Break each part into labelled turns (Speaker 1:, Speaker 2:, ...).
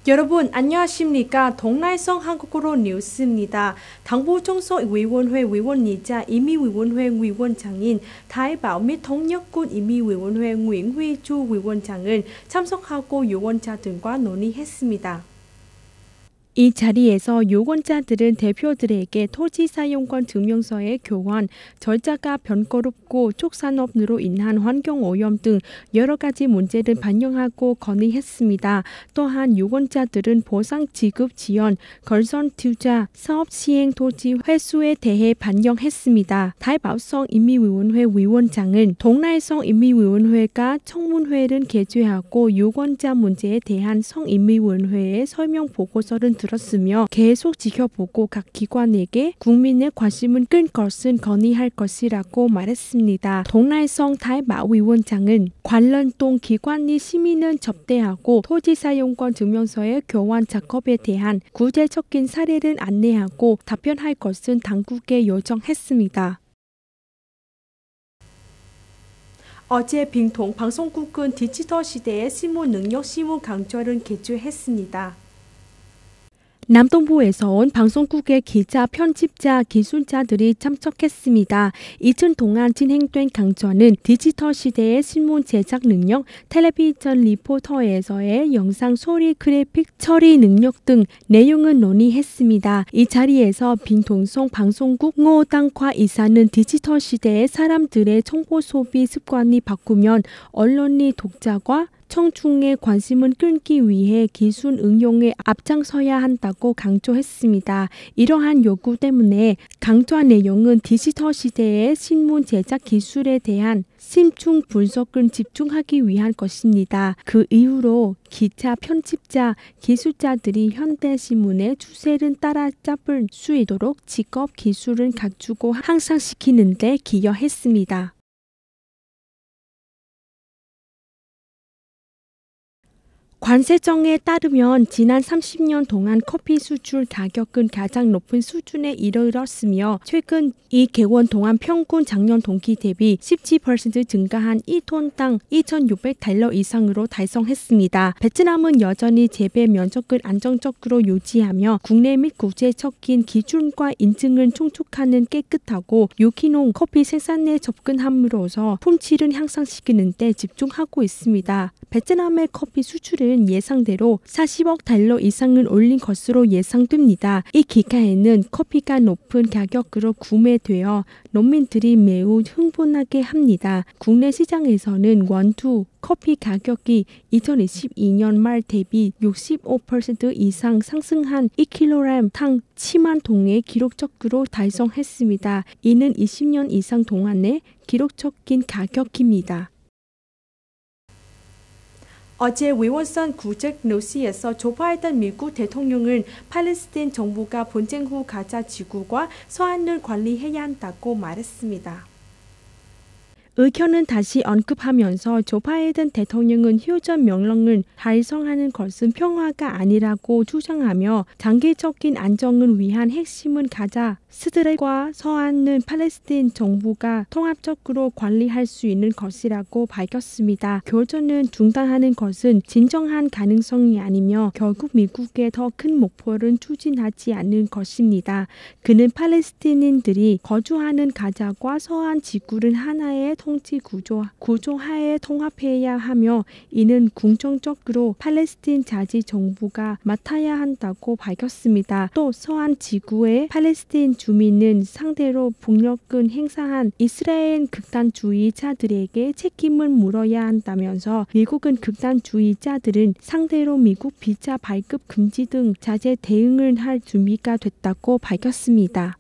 Speaker 1: 여러분 안녕하십니까? 동라이성 한국어로 뉴스입니다. 당부정서위원회 위원이자 임의위원회 위원장인 다이bảo 및 통역군 임의위원회 nguyễn huy chu 위원장은 참석하고 유권자 등과 논의했습니다. 이 자리에서 유권자들은 대표들에게 토지 사용권 증명서의 교환, 절차가 번거롭고 촉산업으로 인한 환경오염 등 여러 가지 문제를 반영하고 건의했습니다. 또한 유권자들은 보상 지급 지연, 건설 투자, 사업 시행 토지 회수에 대해 반영했습니다. 다이bảo 성 임의위원회 위원장은 동라이성 임의위원회가 청문회를 개최하고 유권자 문제에 대한 성임의위원회의 설명 보고서를 들었으며 계속 지켜보고 각 기관에게 국민의 관심을 끈 것은 건의할 것이라고 말했습니다. 동라이성 다이bảo 위원장은 관련동 기관이 시민을 접대하고 토지 사용권 증명서의 교환 작업에 대한 구체적인 사례를 안내하고 답변할 것은 당국에 요청했습니다. 어제 빙통 방송국은 디지털 시대의 신문 능력 신문 강좌를 개최했습니다. 남동부에서 온 방송국의 기자, 편집자, 기술자들이 참석했습니다. 이틀 동안 진행된 강좌는 디지털 시대의 신문 제작 능력, 텔레비전 리포터에서의 영상, 소리, 그래픽 처리 능력 등 내용을 논의했습니다. 이 자리에서 빙통성 방송국 ngô tăng khoa 이사는 디지털 시대의 사람들의 정보 소비 습관이 바꾸면 언론이 독자과 청중의 관심을 끌기 위해 기술 응용에 앞장서야 한다고 강조했습니다. 이러한 요구 때문에 강좌 내용은 디지털 시대의 신문 제작 기술에 대한 심층 분석을 집중하기 위한 것입니다. 그 이후로 기자, 편집자, 기술자들이 현대신문의 추세를 따라잡을 수 있도록 직업 기술을 갖추고 향상시키는 데 기여했습니다. 관세청에 따르면 지난 30년 동안 커피 수출 가격은 가장 높은 수준에 이르렀으며 최근 이 개원 동안 평균 작년 동기 대비 17% 증가한 1톤당 2,600달러 이상으로 달성했습니다. 베트남은 여전히 재배 면적을 안정적으로 유지하며 국내 및 국제적인 기준과 인증을 충족하는 깨끗하고 유기농 커피 생산에 접근함으로써 품질을 향상시키는 데 집중하고 있습니다. 베트남의 커피 수출은 예상대로 40억 달러 이상을 올린 것으로 예상됩니다. 이 기간에는 커피가 높은 가격으로 구매되어 농민들이 매우 흥분하게 합니다. 국내 시장에서는 원두 커피 가격이 2022년 말 대비 65% 이상 상승한 1kg 당 7만 동에 기록적으로 달성했습니다. 이는 20년 이상 동안의 기록적인 가격입니다. 어제 위원선 국제 뉴스에서 조 바이든 미국 대통령은 팔레스타인 정부가 분쟁 후 가자 지구와 서안을 관리해야 한다고 말했습니다. 의견은 다시 언급하면서 조 바이든 대통령은 휴전 명령을 달성하는 것은 평화가 아니라고 주장하며 장기적인 안정을 위한 핵심은 가자 스트랩과 서안은 팔레스타인 정부가 통합적으로 관리할 수 있는 것이라고 밝혔습니다. 교전을 중단하는 것은 진정한 가능성이 아니며 결국 미국의 더 큰 목표를 추진하지 않을 것입니다. 그는 팔레스타인인들이 거주하는 가자과 서안 지구를 하나의 통치 구조하에 통합해야 하며 이는 궁정적으로 팔레스타인 자治정부가 맡아야 한다고 밝혔습니다. 또 서안 지구의 팔레스타인 주민은 상대로 폭력을 행사한 이스라엘 극단주의자들에게 책임을 물어야 한다면서 미국은 극단주의자들은 상대로 미국 비자 발급 금지 등 자제 대응을 할 준비가 됐다고 밝혔습니다.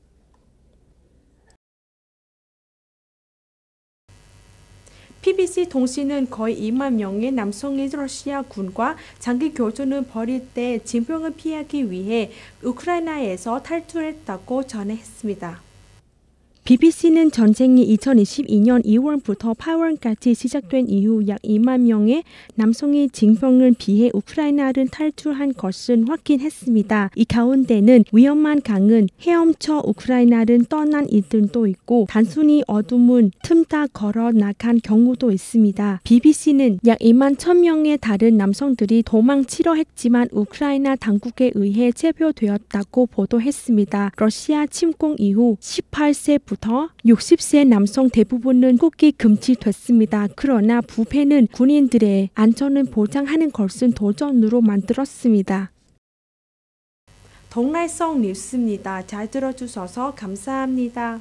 Speaker 1: BBC 통신은 거의 2만 명의 남성이 러시아군과 장기 교전을 벌일 때 징병을 피하기 위해 우크라이나에서 탈출했다고 전했습니다. BBC는 전쟁이 2022년 2월부터 8월까지 시작된 이후 약 2만 명의 남성이 징병을 피해 우크라이나를 탈출한 것을 확인했습니다. 이 가운데는 위험한 강은 헤엄쳐 우크라이나를 떠난 이들도 있고 단순히 어둠을 틈타 걸어 나간 경우도 있습니다. BBC는 약 2만 1,000명의 다른 남성들이 도망치려 했지만 우크라이나 당국에 의해 체포되었다고 보도했습니다. 러시아 침공 이후 18세부터 60세 남성 대부분은 국기 금지됐습니다. 그러나 부패는 군인들의 안전을 보장하는 것은 도전으로 만들었습니다. 동날성 뉴스입니다. 잘 들어주셔서 감사합니다.